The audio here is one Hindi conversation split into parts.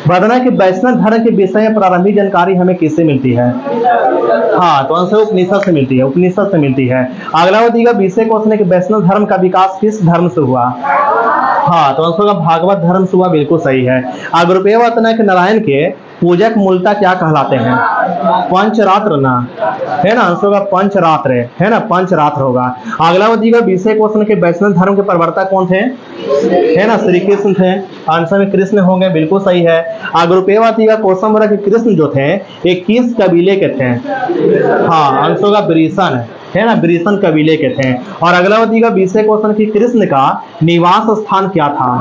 बताना कि वैष्णव धर्म के विषय में प्रारंभिक जानकारी हमें किससे मिलती है? हाँ, तो आंसर उपनिषद से मिलती है, उपनिषद से मिलती है। अगला बताइएगा विषय क्वेश्चन है कि वैष्णव धर्म का विकास किस धर्म से हुआ? हाँ, तो आंसर होगा भागवत धर्म से हुआ, बिल्कुल सही है। अगला रुपये बताना कि नारायण के पूजक मूलतः क्या कहलाते हैं? पंचरात्र ना, है ना, आंसर होगा पंचरात्र, है ना, पंचरात्र होगा। अगला बताइएगा विषय क्वेश्चन के वैष्णव धर्म के प्रवर्तक कौन थे? है ना, श्री कृष्ण थे, आंसर में कृष्ण होंगे, बिल्कुल सही है। अगला रुपये बताइएगा क्वेश्चन बोला कि कृष्ण जो थे ये किस कबीले के थे? हाँ, आंसर होगा वृषण, है ना, वृषण कबीले के थे। और अगला बताइएगा विषय क्वेश्चन की कृष्ण का निवास स्थान क्या था?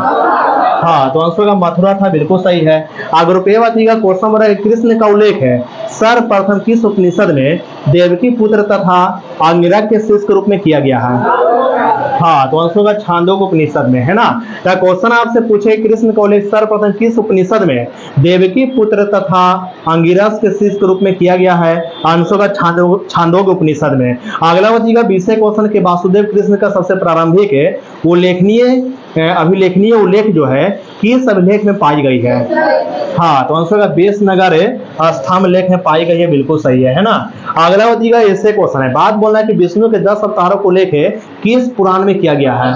हाँ, तो आंसर का मथुरा था, बिल्कुल सही है। अगर रुपये बताइएगा क्वेश्चन बोला कृष्ण का उल्लेख है सर्वप्रथम किस उपनिषद में देवकी पुत्र तथा अंगिरस के शिष्य के रूप में किया गया है? हाँ, तो आंसर का छांदोग्य उपनिषद में, है ना। तो क्वेश्चन आपसे पूछे कृष्ण का उल्लेख सर्वप्रथम किस उपनिषद में देवकी पुत्र तथा अंगिरस के शिष्य के रूप में किया गया है? आंसर का छांदोग्य उपनिषद में। अगला बताइएगा विषय क्वेश्चन के वासुदेव कृष्ण का सबसे प्रारंभिक उल्लेखनीय अभिलेखनीय उल्लेख जो है किस अभिलेख में पाई गई है? हाँ, तो आंसर का बेसनगर स्तंभ लेख में पाई गई है, बिल्कुल सही है ना। अगला बताइएगा ऐसे क्वेश्चन है, बात बोलना है कि विष्णु के 10 अवतारों को लेके किस पुराण में किया गया है?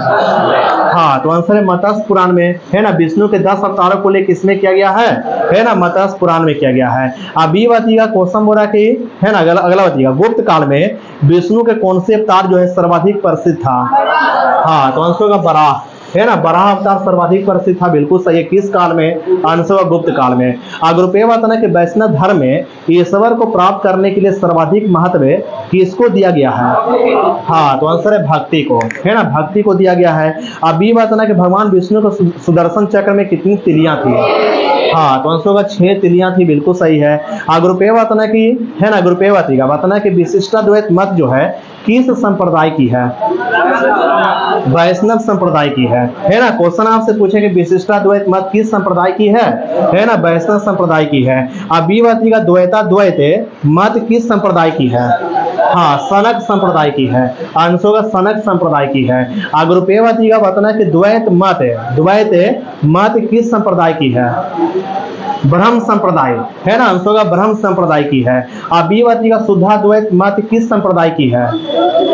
हाँ, तो आंसर है मत्स्य पुराण में, है ना, विष्णु के 10 अवतारों को लेकर किसमें किया गया है ना, मत्स्य पुराण में किया गया है। अभी बताइएगा क्वेश्चन बोला कि, है ना, अगला बताइएगा गुप्त काल में विष्णु के कौन से अवतार जो है सर्वाधिक प्रसिद्ध था? हाँ, तो आंसर का बराह, है ना, बराह अवतार सर्वाधिक प्रसिद्ध था, बिल्कुल सही है। किस काल में? आंसर गुप्त काल में। अगर रुपये बताना कि वैष्णव धर्म में ईश्वर को प्राप्त करने के लिए सर्वाधिक महत्व किसको दिया गया है? हाँ, तो आंसर है भक्ति को, है ना, भक्ति को दिया गया है। अभी बताना कि भगवान विष्णु को सुदर्शन चक्र में कितनी तिलियां थी? हाँ, तो आंसर होगा 6 तिलियां थी, बिल्कुल सही है। अगर रुपये बताना कि, है ना, रुपये बताना कि विशिष्टाद्वैत मत जो है किस संप्रदाय की है? वैष्णव संप्रदाय की है ना। क्वेश्चन आपसे पूछे कि विशिष्टाद्वैत मत किस संप्रदाय की है ना, वैष्णव संप्रदाय की है। अभी बताइएगा द्वैताद्वैत मत किस संप्रदाय की है? हाँ, सनक संप्रदाय की है, आंसर होगा सनक संप्रदाय की है। अगर रुपये बताइएगा बताना कि द्वैत मत किस संप्रदाय की है? ब्रह्म संप्रदाय, है ना, आंसर होगा ब्रह्म संप्रदाय की है। अभी बताइएगा शुद्धाद्वैत मत किस संप्रदाय की है?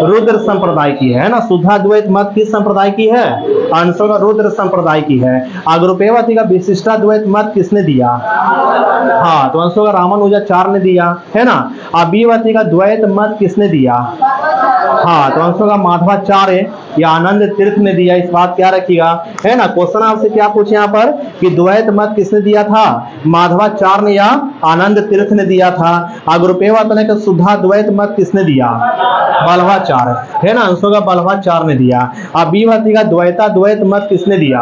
रुद्र संप्रदाय की है ना, शुद्धाद्वैत मत किस संप्रदाय की है? आंसर होगा रुद्र संप्रदाय की है। अगर रुपये बताइएगा विशिष्टाद्वैत मत किसने दिया? हाँ, तो आंसर होगा रामानुजाचार्य ने दिया, है ना। अभी बताइएगा द्वैत मत किसने दिया? हाँ, तो आंसर होगा माधवाचार्य या आनंद तीर्थ ने दिया, इस बात क्या रखिएगा, है ना। क्वेश्चन आपसे क्या पूछे यहाँ पर कि द्वैत मत किसने दिया था? माधवाचार्य ने या आनंद तीर्थ ने दिया था। अगर रुपये बताने का शुद्धाद्वैत मत किसने दिया? बल्लभाचार्य, है ना, आंसर होगा बल्लभाचार्य ने दिया। अभी बताइएगा द्वैताद्वैत मत किसने दिया?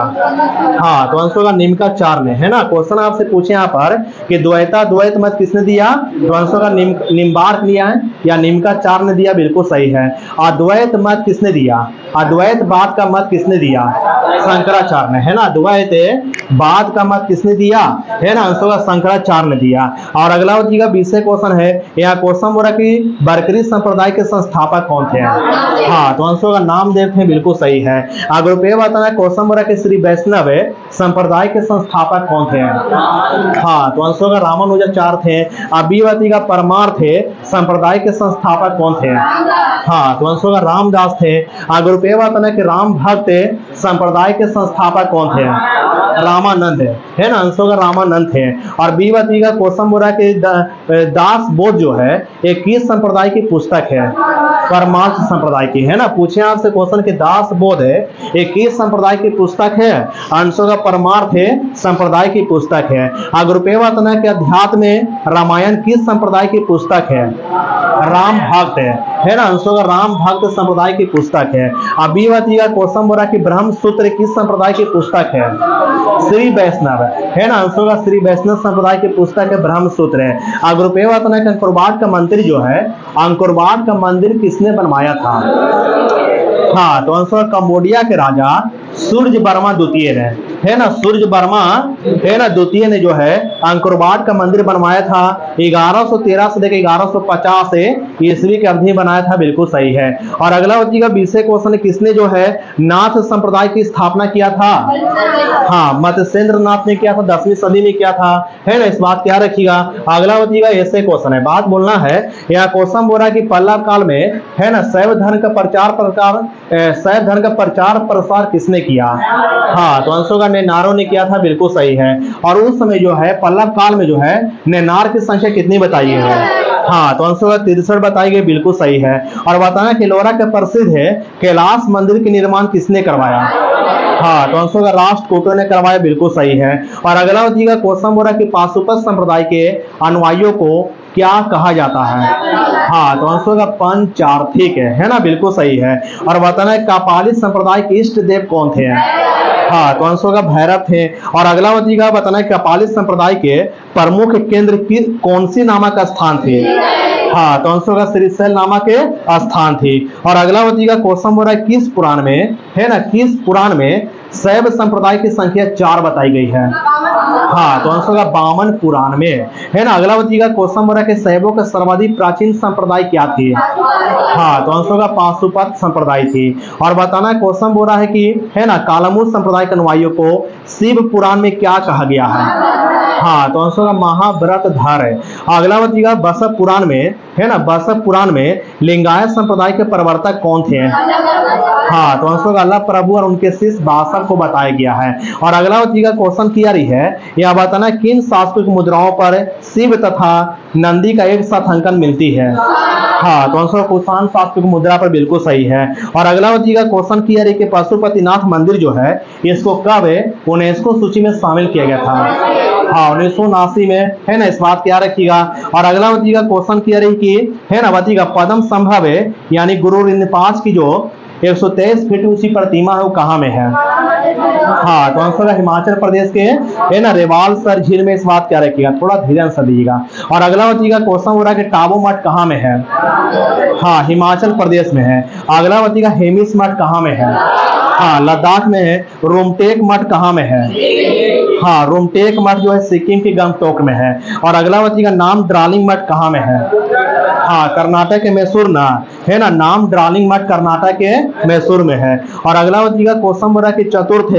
हाँ, तो आंसर होगा निम्काचार्य ने, है ना। क्वेश्चन आपसे पूछे यहाँ पर कि द्वैताद्वैत मत किसने दिया? तो आंसर होगा निम्बार्क लिया है या निम्काचार्य ने दिया, बिल्कुल सही है। अद्वैत मत किसने दिया? अद्वैत बाद का मत किसने दिया? शंकराचार्य ने, है ना। अद्वैत बाद का मत किसने दिया? है ना, आंसर होगा शंकराचार्य ने दिया। और अगला का विषय क्वेश्चन है, यहाँ क्वेश्चन बोला कि बरकरी संप्रदाय के संस्थापक कौन थे? हाँ, तो आंसर होगा नामदेव थे, बिल्कुल सही है। अगर रुपये बताना क्वेश्चन बोला कि श्री वैष्णव संप्रदाय के संस्थापक कौन थे? हाँ, तो आंसर होगा रामानुजाचार्य थे। अभी बताइएगा परमार्थ संप्रदाय के संस्थापक कौन थे? हाँ, तो आंसर होगा रामदास थे। अगर रुपये बताना कि राम भक्त संप्रदाय के संस्थापक कौन थे? रामानंद, है ना, आंसर होगा रामानंद थे। और बी बताइएगा क्वेश्चन बोला कि दास बोध जो है एक किस संप्रदाय की पुस्तक है? परमार्थ संप्रदाय की, है ना। पूछे आपसे क्वेश्चन कि दास बोध है एक किस संप्रदाय की पुस्तक है? आंसर होगा परमार्थ संप्रदाय की पुस्तक है। अगर रुपये बताना कि अध्यात्म में रामायण किस संप्रदाय की पुस्तक है? राम भक्त है ना, आंसर होगा राम भक्त संप्रदाय की पुस्तक है। अभी बताइएगा क्वेश्चन बोला कि ब्रह्म सूत्र किस संप्रदाय की पुस्तक है? श्री वैष्णव, है ना, आंसर होगा श्री वैष्णव संप्रदाय की पुस्तक है ब्रह्म सूत्र है। अगर रुपये बताना कि अंकुरवाट का मंदिर जो है, अंकुरवाट का मंदिर किसने बनवाया था? हाँ, तो आंसर कंबोडिया के राजा सूर्य वर्मा द्वितीय ने, है ना, सूर्य वर्मा है ना द्वितीय ने जो है अंकुरवाट का मंदिर बनवाया था 1113 से लेकर 1150 से ईस्वी की अवधि बनाया था, बिल्कुल सही है। और अगला बच्चेगा 20वें क्वेश्चन, किसने जो है नाथ संप्रदाय की स्थापना किया था? हाँ, मत्स्येंद्र नाथ ने किया था, 10वीं सदी में किया था, है ना, इस बात क्या रखिएगा। अगला बच्चेगा ऐसे क्वेश्चन है, बात बोलना है। यह क्वेश्चन बोल रहा है कि पल्लव काल में, है ना, शैव धर्म का प्रचार प्रसार किसने किया? हाँ, तो आंसर का नेनारों ने किया था, बिल्कुल सही है। और उस समय जो है पल्लव काल में जो है नेनार की संख्या कितनी बताई है? हाँ, तो आंसर का 63 बताई गई, बिल्कुल सही है। और बताना किलोरा का प्रसिद्ध है कैलाश मंदिर के निर्माण किसने करवाया? हाँ, तो आंसर का राष्ट्रकूटों ने करवाया, बिल्कुल सही है। और अगला बच्चेगा क्वेश्चन बोल रहा है कि पाशुपत संप्रदाय के अनुयायियों को क्या कहा जाता है? हाँ, तो आंसर का पंचार्थिक है ना, बिल्कुल सही है। और बताना है कापाली संप्रदाय के इष्ट देव कौन थे? हाँ, तो आंसर का भैरव थे। और अगला बच्चेगा बताना है कपाली संप्रदाय के प्रमुख केंद्र की कौन सी नामक स्थान थे? हाँ, तो आंसर का श्रीशैल नामक के स्थान थी। और अगला बच्चेगा क्वेश्चन बोल रहा है किस पुराण में, है ना, किस पुराण में शैव संप्रदाय की संख्या 4 बताई गई है? हाँ, तो आंसर का वामन पुराण में, है ना। अगला बच्चेगा क्वेश्चन बोल रहा है कि शैवों का सर्वाधिक प्राचीन संप्रदाय क्या थी? हाँ, तो आंसर का पाशुपत संप्रदाय थी। और बताना क्वेश्चन बोल रहा है कि, है ना, कालामुख संप्रदाय के अनुयायियों को शिव पुराण में क्या कहा गया है? हाँ, तो आंसर का महाव्रतधर है। अगला बच्चेगा बसव पुराण में, है ना, बसव पुराण में लिंगायत संप्रदाय के प्रवर्तक कौन थे? हाँ, तो आंसर का अल्लाह प्रभु और उनके शिष्य बासव को बताया गया है। और अगला बच्चेगा क्वेश्चन की रही है, यह बताना किन सांस्कृतिक मुद्राओं पर शिव तथा नंदी का एक साथ अंकन मिलती है? हाँ, तो आंसर कुषाण सांस्कृतिक मुद्रा पर, बिल्कुल सही है। और अगला बच्चेगा क्वेश्चन की रही कि पशुपतिनाथ मंदिर जो है इसको कब यूनेस्को सूची में शामिल किया गया था? हाँ, 1979 में, है ना, इस बात क्या रखिएगा। और अगला बच्चेगा क्वेश्चन की रही कि, है ना, बच्चेगा पद्म संभव है यानी गुरु रिंपाच की जो 123 फीट ऊंची प्रतिमा है वो कहाँ में है? हाँ, तो आंसर है हिमाचल प्रदेश के, है ना, रेवाल सर झील में, इस बात क्या रखिएगा, थोड़ा धीरे से दीजिएगा। और अगला बच्चेगा क्वेश्चन हो रहा है कि टाबू मठ कहाँ में है? हाँ, हिमाचल प्रदेश में है। अगला बच्चेगा हेमिस मठ कहाँ में है? हाँ, लद्दाख में है। रोमटेक मठ कहाँ में है? हाँ, रोमटेक मठ जो है सिक्किम के गंगटोक में है। और अगला बच्चेगा नाम ड्रालिंग मठ कहाँ में है? हाँ, कर्नाटक के मैसूर ना, है ना, नाम ड्रालिंग मठ कर्नाटक के मैसूर में है। और अगला बच्चेगा क्वेश्चन बोला कि चतुर्थ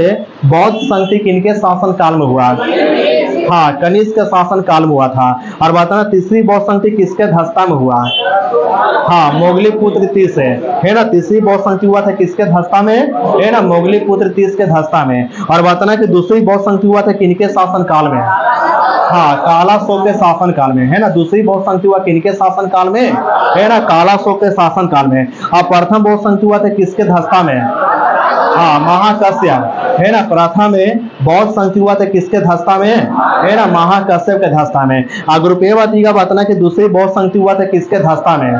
बौद्ध संधि किनके शासन काल में हुआ? हाँ, कनिष्क के शासन काल में हुआ था। और बताना तीसरी बौद्ध संधि किसके धस्ता में हुआ? हाँ, मोगली पुत्र तीस है ना, तीसरी बौद्ध संधि हुआ था किसके धस्ता में? है ना, मोगली पुत्र तीस के धस्ता में। और बताना कि दूसरी बौद्ध संधि हुआ था किनके शासन काल में? हाँ, कालाशोक के शासन काल में, है ना। दूसरी बौद्ध संधि हुआ किनके शासन काल में? है ना, कालाशोक के शासन काल में। और प्रथम बौद्ध संधि हुआ था किसके धस्ता में? हाँ, महाकश्यप, है ना। प्रथम में बौद्ध संधि हुआ था किसके धस्ता में? है ना, महाकश्यप के धस्ता में। ग्रुपे का बताना कि दूसरी बौद्ध संधि हुआ था किसके धस्ता में?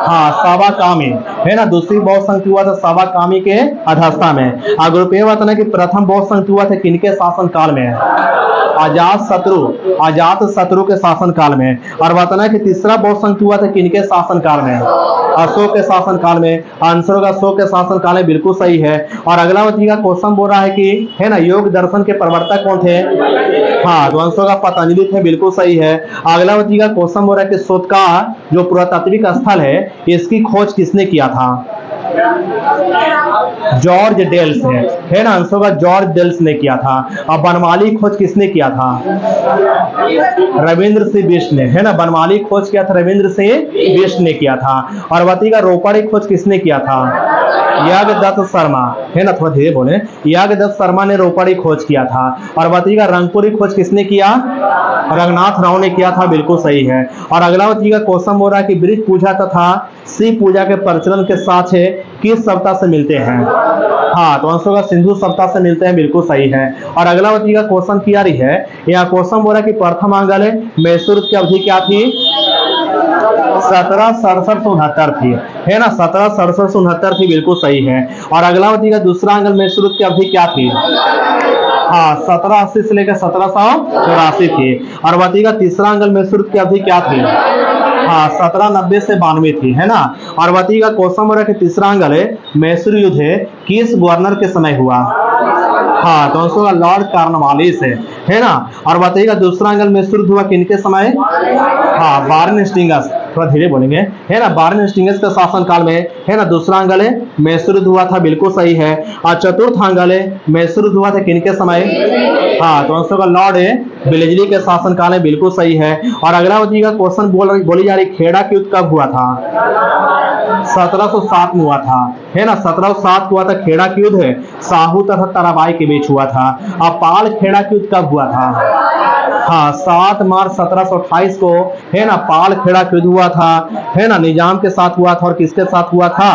हाँ, सावाकामी, है ना, दूसरी बौद्ध संधि हुआ था सावाकामी के अधस्ता में। ग्रुपे बताना कि प्रथम बौद्ध संधि हुआ था किनके शासन काल में? अजात शत्रु के शासन काल में। और बताना कि तीसरा बौद्ध संधि हुआ था किनके शासन काल में? अशोक के शासन काल में। आंसर होगा अशोक के शासन काल में, बिल्कुल सही है। और अगला बच्चेगा क्वेश्चन बोल रहा है कि, है ना, योग दर्शन के प्रवर्तक कौन थे? हाँ, तो आंसर होगा पतंजलि थे, बिल्कुल सही है। अगला बच्चेगा क्वेश्चन बोल रहा है कि सोतका जो पुरातात्विक स्थल है इसकी खोज किसने किया था? जॉर्ज डेल्स है ना, आंसर होगा जॉर्ज डेल्स ने किया था। और बनमाली खोज किसने किया था? रविंद्र सिंह बिष्ट ने, है ना, बनमाली खोज किया था रविंद्र सिंह बिष्ट ने किया था। और बताइएगा रोपड़ी खोज किसने किया था? यागदत्त शर्मा, है ना, थोड़ा धीरे बोले, यागदत्त शर्मा ने रोपड़ी खोज किया था। और बताइएगा रंगपुरी खोज किसने किया? रंगनाथ राव ने किया था, बिल्कुल सही है। और अगला बताइएगा क्वेश्चन बोल रहा है कि वृक्ष पूजा तथा शिव पूजा के प्रचलन के साथ किस सप्ताह से मिलते हैं? हाँ, तो आंसर होगा सिंधु सप्ताह से मिलते हैं, बिल्कुल सही है। और अगला बताइएगा क्वेश्चन की आ रही है, यह क्वेश्चन बोल रहा है कि प्रथम आंगल मैसूर की अवधि क्या थी? 1767 थी, है ना, 1767 थी, बिल्कुल सही है। और अगला बताइएगा दूसरा आंगल मैसूर की अवधि क्या थी? हाँ, 1780 से लेकर 1784 थी। और बताइएगा तीसरा आंगल मैसूर की अवधि क्या थी? हाँ 1790 से 92 थी, है ना। और बताइएगा क्वेश्चन बोला कि तीसरा अंगल है मैसूर युद्ध है किस गवर्नर के समय हुआ। हाँ तो आंसर होगा लॉर्ड कॉर्नवालिस है ना। और बताइएगा दूसरा अंगल मैसूर युद्ध हुआ किनके समय। हाँ वारेन हेस्टिंग्स, थोड़ा धीरे बोलेंगे, है ना। वारेन हेस्टिंग्स के शासन काल में, है ना। दूसरा अंगल है मैसूर युद्ध हुआ था, बिल्कुल सही है। और चतुर्थ अंगल है मैसूर युद्ध हुआ था किनके समय। हाँ तो आंसर होगा लॉर्ड वेलेस्ली के शासन काल में, बिल्कुल सही है। और अगला बताइएगा क्वेश्चन बोली जा रही खेड़ा के युद्ध कब हुआ था। 1707 में हुआ था, है ना। 1707 हुआ था खेड़ा की युद्ध है, साहू तथा ताराबाई के बीच हुआ था। अब पाल खेड़ा की युद्ध कब हुआ था। हाँ 7 मार्च 1728 को, है ना, पाल खेड़ा युद्ध हुआ था, है ना। निजाम के साथ हुआ था और किसके साथ हुआ था।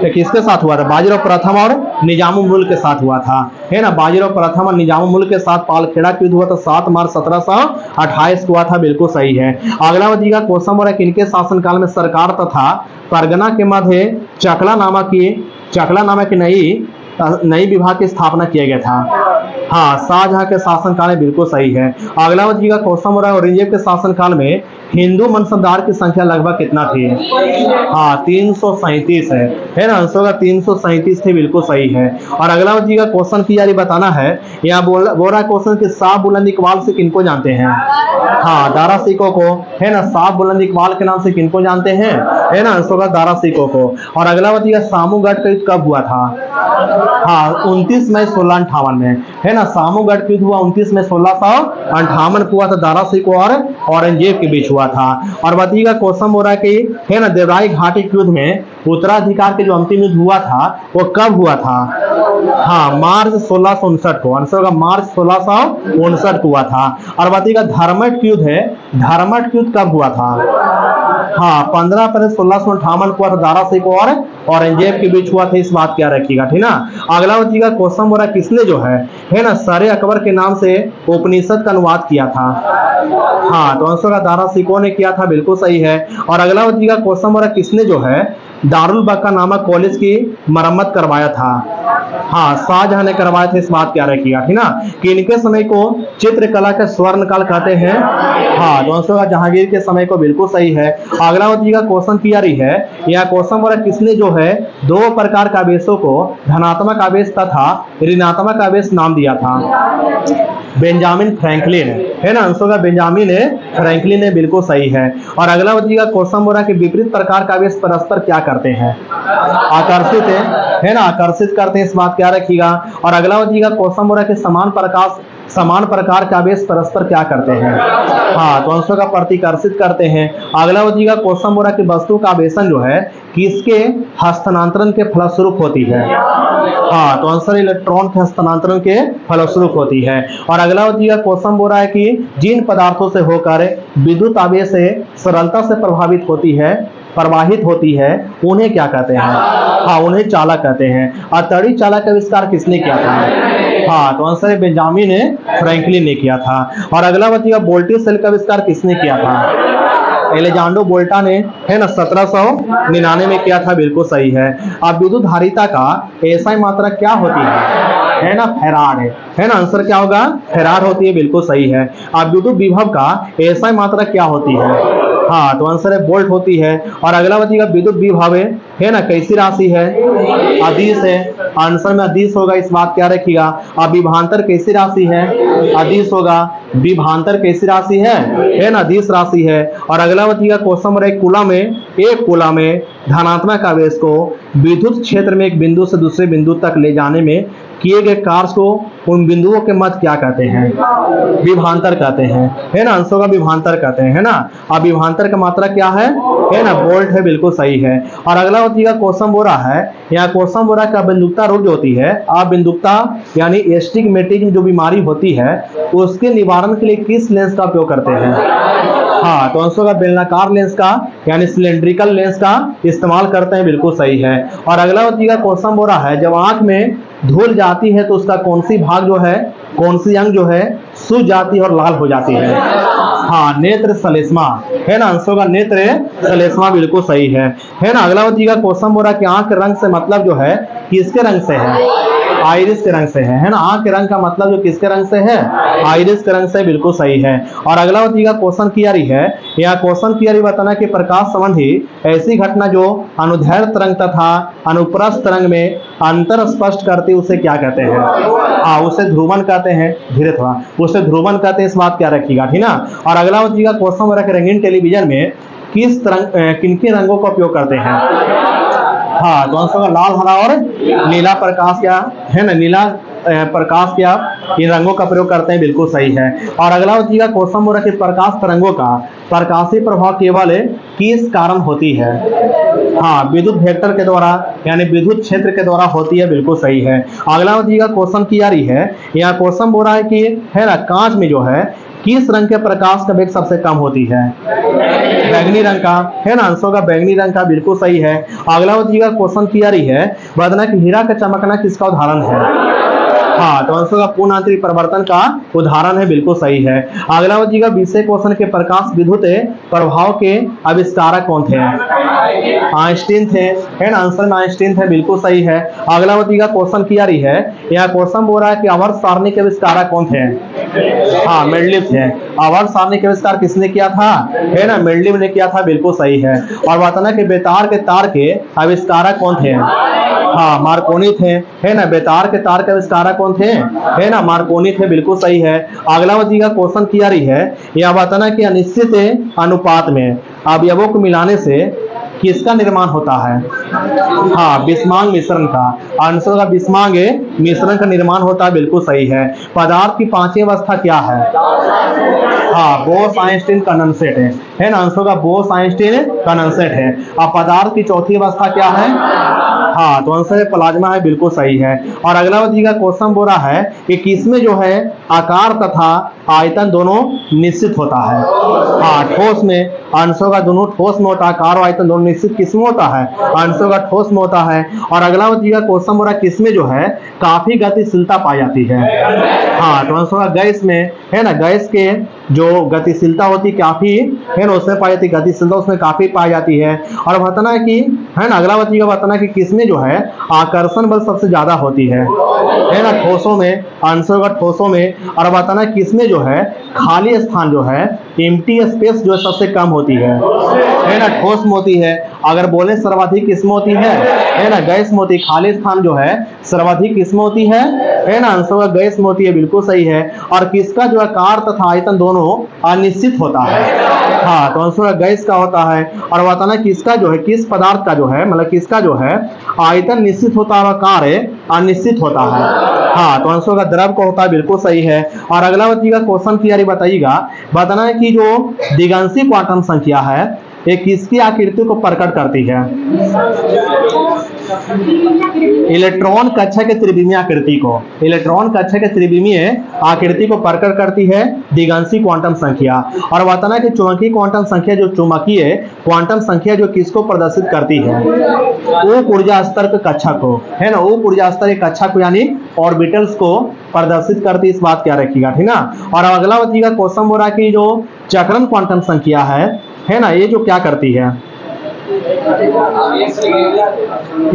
किसके साथ हुआ था, बाजीराव प्रथम और निजामुल मुल्क के साथ हुआ था, है ना। बाजीराव प्रथम और निजामुल मुल्क के साथ पाल खेड़ा युद्ध हुआ था, 7 मार्च 1728 को हुआ था, बिल्कुल सही है। अगला बताइएगा क्वेश्चन बोला किनके शासनकाल में सरकार तथा परगना के मध्य चकला नामक नई विभाग की स्थापना किया गया था। हाँ शाहजहां के शासनकाल में, बिल्कुल सही है। अगला बताइएगा क्वेश्चन हो रहा है औरंगजेब के शासनकाल में हिंदू मनसबदार की संख्या लगभग कितना थी। हाँ 337 है ना। आंसर होगा 337 थी, बिल्कुल सही है। और अगला बताइएगा क्वेश्चन की यारी बताना है, यहाँ बोल रहा है क्वेश्चन कि साहब बुलंद इकबाल से किनको जानते हैं। हाँ दारा सिकों को, है ना। साहब बुलंद इकबाल के नाम से किनको जानते हैं, है ना। आंसर होगा दारा सिकों को। और अगला बताइएगा सामूगढ़ का युद्ध कब हुआ था। हाँ 29 मई 1658 में, है ना। सामूगढ़ युद्ध हुआ 29 मई 1658 को हुआ था, दारा सिकों और औरंगजेब के बीच हुआ था। और बताइएगा क्वेश्चन हो रहा है कि, है ना, देवराई घाटी युद्ध में उत्तराधिकार के जो अंतिम युद्ध हुआ था वो कब हुआ था। हाँ मार्च 1659 को। आंसर होगा मार्च 1659 को हुआ था। और बताइएगा धर्मट युद्ध है, धर्मट युद्ध कब हुआ था। हाँ 15 अप्रैल 1658 को हुआ था, दारा सिकों और औरंगजेब के बीच हुआ था, इस बात क्या रखिएगा, ठीक ना। अगला बताइएगा क्वेश्चन हो रहा है किसने जो है ना, सरे अकबर के नाम से उपनिषद का अनुवाद किया था। हाँ तो आंसर का दारा सिकों ने किया था, बिल्कुल सही है। और अगला बताइएगा क्वेश्चन हो रहा है किसने जो है दारुल बक्का नामक कॉलेज की मरम्मत करवाया था। हाँ शाहजहां ने करवाया था, इस बात क्या रखिएगा, ठीक ना। कि इनके समय को चित्रकला का स्वर्ण काल कहते हैं। हाँ तो आंसर का जहांगीर के समय को, बिल्कुल सही है। अगला बताइएगा क्वेश्चन की आ रही है, यह क्वेश्चन बोला किसने जो है दो प्रकार का आवेशों को धनात्मक आवेश तथा ऋणात्मक आवेश नाम दिया था। बेंजामिन फ्रैंकलिन, है ना। आंसर का बेंजामिन फ्रैंकलिन है, बिल्कुल सही है। और अगला बताइएगा क्वेश्चन बोला कि विपरीत प्रकार का आवेश परस्पर क्या करते हैं। आकर्षित है ना, आकर्षित करते हैं, इस बात क्या रखिएगा। और अगला बताइएगा क्वेश्चन बोला कि समान प्रकार का आवेश परस्पर क्या करते हैं। हाँ तो आंसर का प्रतिकर्षित करते हैं। अगला बताइएगा क्वेश्चन बोला कि वस्तु का आवेशन जो है किसके हस्तांतरण के फलस्वरूप होती है। हाँ तो आंसर इलेक्ट्रॉन के हस्तांतरण के फलस्वरूप होती है। और अगला बताइएगा क्वेश्चन बोल रहा है कि जिन पदार्थों से होकर विद्युत आवेश सरलता से प्रवाहित होती है उन्हें क्या कहते हैं। हाँ उन्हें चालक कहते हैं। और तड़ी चालक का आविष्कार किसने किया था। हाँ तो आंसर है बेंजामिन फ्रैंकलिन ने किया था। और अगला बताइएगा वोल्टेज सेल का आविष्कार किसने किया था। एलेजांड्रो वोल्टा ने, है ना, 1799 में किया था, बिल्कुल सही है। अब विद्युत धारिता का एसआई मात्रा क्या होती है ना, फैराड है ना। आंसर क्या होगा, फैराड होती है, बिल्कुल सही है। अब विद्युत विभव का एसआई मात्रा क्या होती है। हाँ तो आंसर है वोल्ट होती है। और अगला बताइएगा विद्युत विभव है ना कैसी राशि है, अदिश है। आंसर में अदिश होगा, इस बात क्या रखिएगा। अब विभवांतर कैसी राशि है, अदिश होगा। विभवांतर कैसी राशि है ना, अदिश राशि है। और अगला बताइएगा क्वेश्चन नंबर एक कूलम में धनात्मक आवेश को विद्युत क्षेत्र में एक बिंदु से दूसरे बिंदु तक ले जाने में किए गए कार्य को उन बिंदुओं के मध्य क्या कहते हैं, विभवांतर कहते हैं, है ना। अंशों का विभवांतर कहते हैं, है ना। अब विभवांतर का मात्रा क्या है ना, वोल्ट है, बिल्कुल सही है। और अगला होतीगा क्वेश्चन बोल रहा है, यहाँ क्वेश्चन बोल रहा है कि अबिंदुकता रोग जो होती है, अबिंदुकता यानी एस्टिग्मेटिज्म जो बीमारी होती है उसके निवारण के लिए किस लेंस का उपयोग करते हैं। हाँ तो अंशों का बेलनाकार लेंस का यानी सिलेंड्रिकल लेंस का इस्तेमाल करते हैं, बिल्कुल सही है। और अगला होतीगा क्वेश्चन बोल रहा है, जब आंख में धूल जाती है तो उसका कौन सी भाग जो है, कौन सी अंग जो है सूज जाती है और लाल हो जाती है। हाँ नेत्र सलेस्मा, है ना। अंशों का नेत्र सलेस्मा, बिल्कुल सही है ना। अगला होतीगा क्वेश्चन बोल रहा है कि आंख रंग से मतलब जो है किसके रंग से है। आइरिस के रंग से है ना। आंख के रंग का मतलब जो किसके रंग से है, आइरिस के रंग से, बिल्कुल सही है। और अगला बताइएगा क्वेश्चन क्वेरी है, यहाँ क्वेश्चन क्वेरी बताना कि प्रकाश संबंधी ऐसी घटना जो अनुदैर्घ्य तरंग तथा अनुप्रस्थ तरंग में अंतर स्पष्ट करती उसे क्या कहते हैं। उसे ध्रुवन कहते हैं, धीरे थोड़ा, उसे ध्रुवन कहते हैं, इस बात क्या रखिएगा, ठीक ना। और अगला बताइएगा क्वेश्चन रखे रंगीन टेलीविजन में किस तरंग किनके रंगों का उपयोग करते हैं। हाँ, तो आंसर होगा लाल, हरा और नीला प्रकाश क्या है ना, नीला प्रकाश क्या इन रंगों का प्रयोग करते हैं, बिल्कुल सही है। और अगला बताइएगा क्वेश्चन बोला कि प्रकाश तरंगों का प्रकाशीय प्रभाव केवल किस कारण होती है। हाँ, विद्युत वेक्टर के द्वारा यानी विद्युत क्षेत्र के द्वारा होती है, बिल्कुल सही है। अगला बताइएगा क्वेश्चन की आ रही है, यहाँ क्वेश्चन बोल रहा है कि है ना कांच में जो है किस रंग के प्रकाश का वेग सबसे कम होती है। बैंगनी रंग का है ना, आंसर का बैंगनी रंग का, बिल्कुल सही है। अगला बताइएगा क्वेश्चन की आ रही है, बताना कि हीरा का चमकना किसका उदाहरण है। हाँ, तो आंसर का पूर्ण आंतरिक परिवर्तन का उदाहरण है, बिल्कुल सही है। अगला बताइएगा 20वें क्वेश्चन के प्रकाश विद्युत प्रभाव के आविष्कारक कौन थे। आइंस्टीन थे, है ना, आंसर में आइंस्टीन थे, बिल्कुल सही है। अगला बताइएगा क्वेश्चन की आ रही है, यहाँ क्वेश्चन बोल रहा है कि आवर्त सारणी के आविष्कारक कौन थे। हाँ, मेंडलीव थे। आवर्त सारणी के आविष्कार किसने किया था, है ना, मेंडलीव ने किया था, बिल्कुल सही है। और बताना कि बेतार के तार के आविष्कारक कौन थे। हाँ, मार्कोनी थे, है ना, बेतार के तार के आविष्कारक कौन थे, है ना, मार्कोनी थे, बिल्कुल सही है। अगला बताइएगा क्वेश्चन की आ रही है, यह बताना कि अनिश्चित अनुपात में अवयवों को मिलाने से किसका निर्माण होता है। हाँ, बिस्मांग मिश्रण का, आंसर का बिस्मांग मिश्रण का निर्माण होता है, बिल्कुल सही है। पदार्थ की पांचवी अवस्था क्या है। हाँ, बोस आइंस्टीन कंडेंसेट है ना, आंसर का बोस आइंस्टीन कंडेंसेट है। अब पदार्थ की चौथी अवस्था क्या है। हाँ, तो आंसर प्लाज्मा है, बिल्कुल सही है। और अगला बताइएगा क्वेश्चन बोल रहा है कि किसमें जो है आकार तथा आयतन दोनों निश्चित होता है। हाँ, ठोस में, आंसर का दोनों ठोस में होता है, आकार और आयतन दोनों निश्चित किसमें होता है, आंसर का ठोस में होता है। और अगला बताइएगा क्वेश्चन बोल रहा है किसमें जो है काफी गतिशीलता पाई जाती है। हाँ, तो आंसर का गैस में, है ना, गैस के जो गतिशीलता होती काफी है ना, उसमें पाई जाती गतिशीलता, उसमें काफी पाई जाती है। और बताना है कि है ना, अगला बताइएगा बताना कि किसमें जो है आकर्षण बल सबसे ज्यादा होती है ना, ठोसों में, आंसर का ठोसों में। और बताना किसमें जो है खाली स्थान जो है एम्प्टी स्पेस जो है सबसे कम होती है ना, ठोस में होती है। अगर बोले सर्वाधिक किसमें होती है ना, गैस में होती है। खाली स्थान जो है सर्वाधिक किसमें होती है ना, आंसर का गैस में होती है, बिल्कुल सही है। और किसका जो आकार तथा आयतन दोनों अनिश्चित होता है। हाँ, तो आंसर गैस का होता है। और बताना किसका जो है किस पदार्थ का जो है मतलब किसका जो है आयतन निश्चित होता है और आकार अनिश्चित होता है। हाँ, तो आंसर का द्रव का होता है, बिल्कुल सही है। और अगला बताइएगा क्वेश्चन की बताइएगा, बताना है कि जो दिगंशी क्वांटम संख्या है ये किसकी आकृति को प्रकट करती है। इलेक्ट्रॉन कक्षा के त्रिविमीय आकृति को, इलेक्ट्रॉन कक्षा के त्रिविमीय आकृति को प्रकट करती है दिगंशी क्वांटम संख्या। और बताना कि चुंबकीय क्वांटम संख्या जो चुंबकीय क्वांटम संख्या जो किसको प्रदर्शित करती है, उप ऊर्जा स्तर के कक्षा को, है ना, उप ऊर्जा स्तर के कक्षा को यानी ऑर्बिटल्स को प्रदर्शित करती, इस बात क्या रखिएगा, ठीक ना। और अगला बताइएगा क्वेश्चन बोल रहा है कि जो चक्रण क्वांटम संख्या है ना, ये जो क्या करती है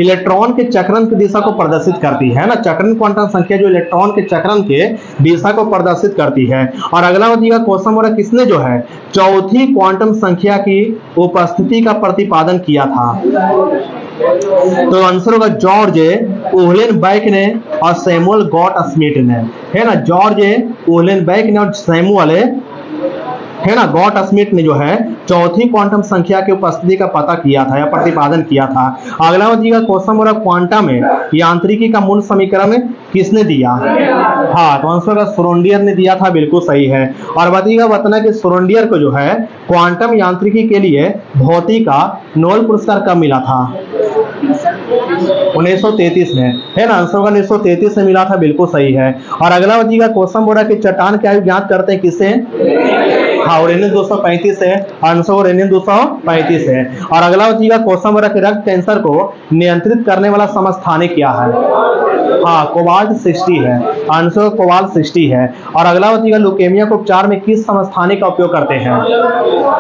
इलेक्ट्रॉन के चक्रण की दिशा को प्रदर्शित करती है ना। चक्रण क्वांटम संख्या जो इलेक्ट्रॉन के चक्रण के दिशा को प्रदर्शित करती है। और अगला बताइएगा क्वेश्चन बोला किसने जो है चौथी क्वांटम संख्या की उपस्थिति का प्रतिपादन किया था। तो आंसर होगा जॉर्ज उहलेनबेक ने और सैमुअल गॉटस्मिट ने, है ना, जॉर्ज उहलेनबेक ने और सैमुअल है ना गॉटस्मिट ने जो है चौथी क्वांटम संख्या की उपस्थिति का पता किया था या प्रतिपादन किया था। अगला बताइएगा क्वेश्चन बोला क्वांटम में यांत्रिकी का मूल समीकरण किसने दिया। हाँ, तो आंसर का श्रोडिंगर ने दिया था, बिल्कुल सही है। और बताइएगा बताना कि श्रोडिंगर को जो है क्वांटम यांत्रिकी के लिए भौतिकी का नोबेल पुरस्कार कब मिला था। 1933 में, है ना, आंसर का 1933 में मिला था, बिल्कुल सही है। और अगला बताइएगा क्वेश्चन बोला कि चट्टान की आयु ज्ञात करते हैं किससे। हाँ, उरेनियम 235 है, आंसर उरेनियम 235 है। और अगला बताइएगा क्वेश्चन बोला कि रक्त कैंसर को नियंत्रित करने वाला समस्थानिक क्या है। हाँ, कोबाल्ट 60 है, आंसर कोबाल्ट 60 है। और अगला बताइएगा ल्यूकेमिया के उपचार में किस समस्थानिक का उपयोग करते हैं?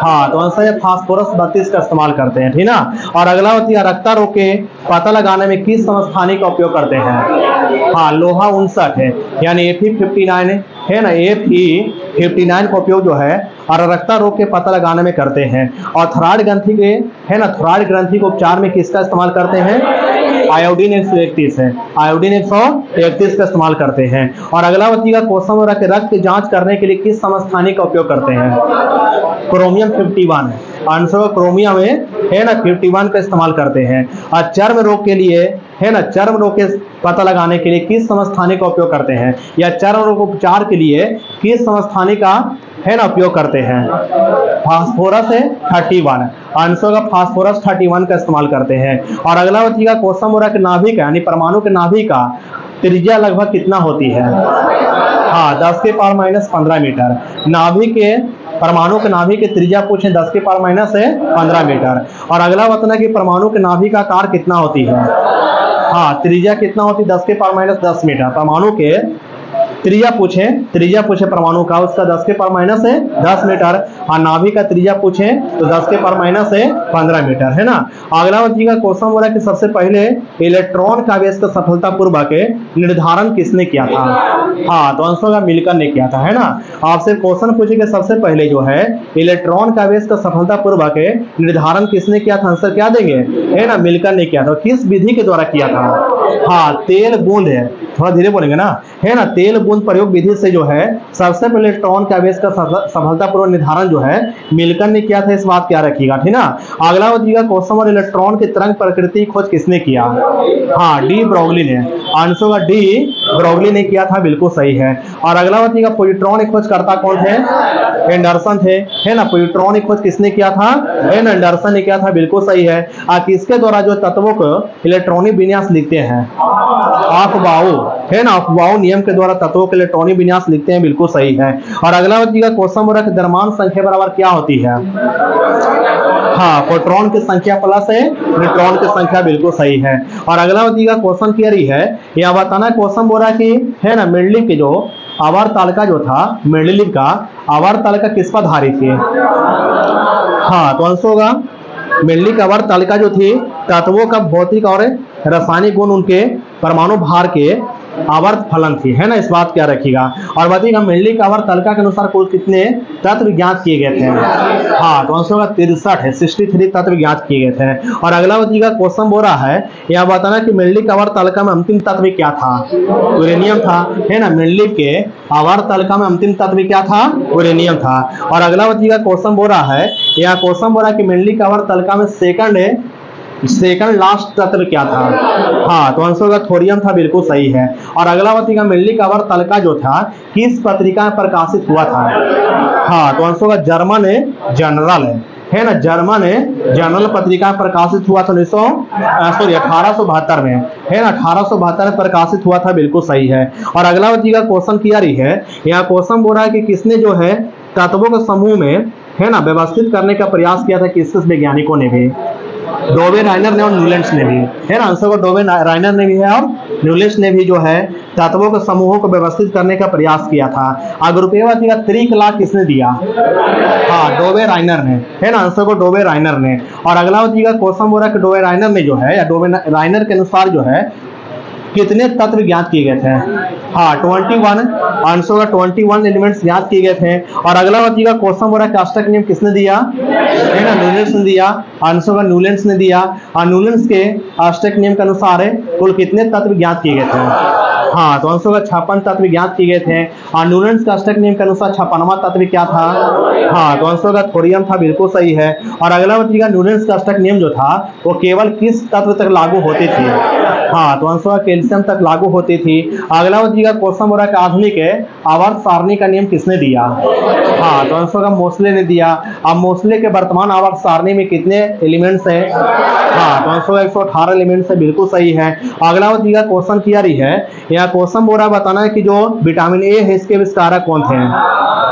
हाँ, तो आंसर है फास्फोरस 32 का इस्तेमाल करते हैं, ठीक ना। और अगला बताइएगा रक्तारोग के पता लगाने में किस समस्थानिक का उपयोग करते हैं? हाँ, लोहा 59 है, यानी Fe59 है ना, Fe59 का उपयोग जो है और रक्ता रोग के पता लगाने में करते हैं। और थॉराइड ग्रंथि के है ना, थॉराइड ग्रंथि के उपचार में किसका इस्तेमाल करते हैं? आयोडीन 131 है, आयोडीन 131 का इस्तेमाल करते हैं। और अगला बताइएगा कोसम वगैरह के रक्त की जांच करने के लिए किस समस्थानिक का उपयोग करते हैं? क्रोमियम 51 है, आंसर क्रोमियम है ना 51 का इस्तेमाल करते हैं। और चर्म रोग के लिए है ना, चर्म रोग के पता लगाने के लिए किस समस्थानिक का उपयोग करते हैं, या चर्म रोग उपचार के लिए किस समस्थानिक का है ना उपयोग करते हैं? फास्फोरस है 31, आंसर का फास्फोरस 31 का इस्तेमाल करते हैं। और अगला बताइएगा कोसम वगैरह के नाभिक यानी परमाणु के नाभिक का त्रिज्या लगभग कितना होती है? हाँ, 10 के पावर माइनस 15 मीटर। नाभिक के परमाणु के नाभिक की त्रिज्या पूछे 10 के पावर माइनस 15 मीटर। और अगला बताना कि परमाणु के नाभिक का आकार कितना होती है? हाँ, त्रिज्या कितना होती है? 10 के पावर माइनस 10 मीटर। परमाणु के त्रिज्या पूछे परमाणु का, उसका 10 के पावर माइनस 10 मीटर। और नाभिक का त्रिज्या पूछे तो 10 के पावर माइनस 15 मीटर, है ना। अगला बताइएगा कोसम वगैरह के सबसे पहले इलेक्ट्रॉन का आवेश का सफलतापूर्वक निर्धारण किसने किया था? हाँ, तो आंसर का मिल्टन ने किया था, है ना। आपसे क्वेश्चन पूछेगा सबसे पहले जो है इलेक्ट्रॉन का आवेश का सफलतापूर्वक निर्धारण किसने किया था? आंसर क्या देंगे? है ना, मिल्टन ने किया था। किस विधि के द्वारा किया था? हाँ, तेल बूंद है, थोड़ा धीरे बोलेंगे ना, है ना। तेल बूंद प्रयोग विधि से जो है सबसे पहले इलेक्ट्रॉन के आवेश का सफलतापूर्वक निर्धारण जो है मिल्टन ने किया था, इस बात क्या रखिएगा, ठीक ना। अगला बताइएगा कोसम और इलेक्ट्रॉन की तरंग प्रकृति खोज किसने किया? हाँ, डी ब्रोगली ने, आंसर का डी ब्रोगली ने किया था, बिल्कुल सही है। और अगला बताइएगा पॉजिट्रॉन की खोज करता कौन थे? एंडरसन थे, है ना। पॉजिट्रॉन की खोज किसने किया था? है ना, एंडरसन ने किया था, बिल्कुल सही है। किसके द्वारा जो तत्वों को इलेक्ट्रॉनिक विन्यास लिखते हैं? अफबाऊ, है ना, अफबाऊ नियम के द्वारा तत्वों के इलेक्ट्रॉनिक विन्यास लिखते हैं, बिल्कुल सही है। और अगला बताइएगा कोसम वगैरह की द्रव्यमान संख्या बराबर क्या होती है? हाँ, प्रोटॉन की संख्या प्लस है न्यूट्रॉन की संख्या, बिल्कुल सही है। और अगला बताइएगा क्वेश्चन क्लियर है, यह बताना कोसम बोरा की है ना मेंडलीव की जो आवर्त तालिका जो था, मेंडलीव का आवर्त तालिका किस पर आधारित थी? हाँ, तो आंसर होगा मेंडलीव की आवर्त तालिका जो थी तत्वों का भौतिक और रासायनिक गुण उनके परमाणु भार के आवर्त फलन थी, है ना, इस बात क्या रखिएगा। और बताइएगा मेंडलीव की आवर्त तालिका के अनुसार कुल कितने तत्व ज्ञात किए गए थे? हाँ, तो आंसर होगा 63 है, 63 तत्व ज्ञात किए गए थे। और अगला बताइएगा क्वेश्चन बोला है, यह बताना कि मेंडलीव की आवर्त तालिका में अंतिम तत्व क्या था? यूरेनियम था, है ना। मेंडलीव के आवर्त तालिका में अंतिम तत्व क्या था? यूरेनियम था। और अगला बताइएगा क्वेश्चन बोला है, यह क्वेश्चन बोला कि मेंडलीव की आवर्त तालिका में सेकंड लास्ट तत्व क्या था? हाँ, तो आंसर का थोरियम था, बिल्कुल सही है। और अगला बताइएगा मेंडलीव का आवर्त तालिका जो था किस पत्रिका में प्रकाशित हुआ था? हाँ, तो आंसर का जर्मन जनरल है ना, जर्मन जनरल पत्रिका में प्रकाशित हुआ था 1872 में, है ना, 1872 में प्रकाशित हुआ था, बिल्कुल सही है। और अगला बताइएगा क्वेश्चन क्लियर है, यहाँ क्वेश्चन बोल रहा है कि किसने जो है तत्वों के समूह में है ना व्यवस्थित करने का प्रयास किया था? किस वैज्ञानिकों ने भी? डोबे राइनर ने और न्यूलैंड्स ने भी, है ना। आंसर को डोबे राइनर ने भी है और न्यूलैंड्स ने भी जो है तत्वों के समूहों को व्यवस्थित करने का प्रयास किया था। अगर रुपये त्रिकला किसने दिया? हाँ, डोबे राइनर ने, है ना। आंसर को डोबे राइनर ने। और अगला बताइएगा क्वेश्चन बोला कि डोबे राइनर ने जो है या डोबे राइनर के अनुसार जो है कितने तत्व ज्ञात किए गए थे? हाँ, 21, आंसर का 21 एलिमेंट्स ज्ञात किए गए थे। और अगला बताइएगा क्वेश्चन बोला कि अष्टक नियम किसने दिया? है ना, न्यूलैंड्स ने दिया, आंसर का न्यूलैंड्स ने दिया। और न्यूलैंड्स के अष्टक नियम के अनुसार कुल कितने तत्व ज्ञात किए गए थे? हाँ, तो आंसर का 56 तत्व ज्ञात किए गए थे। और न्यूलैंड्स का अष्टक नियम के अनुसार 56वां तत्व क्या था? हाँ, तो आंसर का थोरियम था, बिल्कुल सही है। और अगला बताइएगा न्यूलैंड्स का अष्टक नियम जो था वो केवल किस तत्व तक लागू होती थी? हाँ, तो आंसर कैल्शियम तक लागू होती थी। अगला बताइएगा क्वेश्चन बोला कि आधुनिक आवर्त सारणी का नियम किसने दिया? हाँ, तो आंसर का मोसले ने दिया। अब मोसले के वर्तमान आवर्त सारणी में कितने एलिमेंट्स है? हाँ, तो आंसर 118 एलिमेंट्स है, बिल्कुल सही है। अगला बताइएगा क्वेश्चन क्लियर है, यह क्वेश्चन बोला बताना है कि जो विटामिन ए है इसके आविष्कारक कौन थे?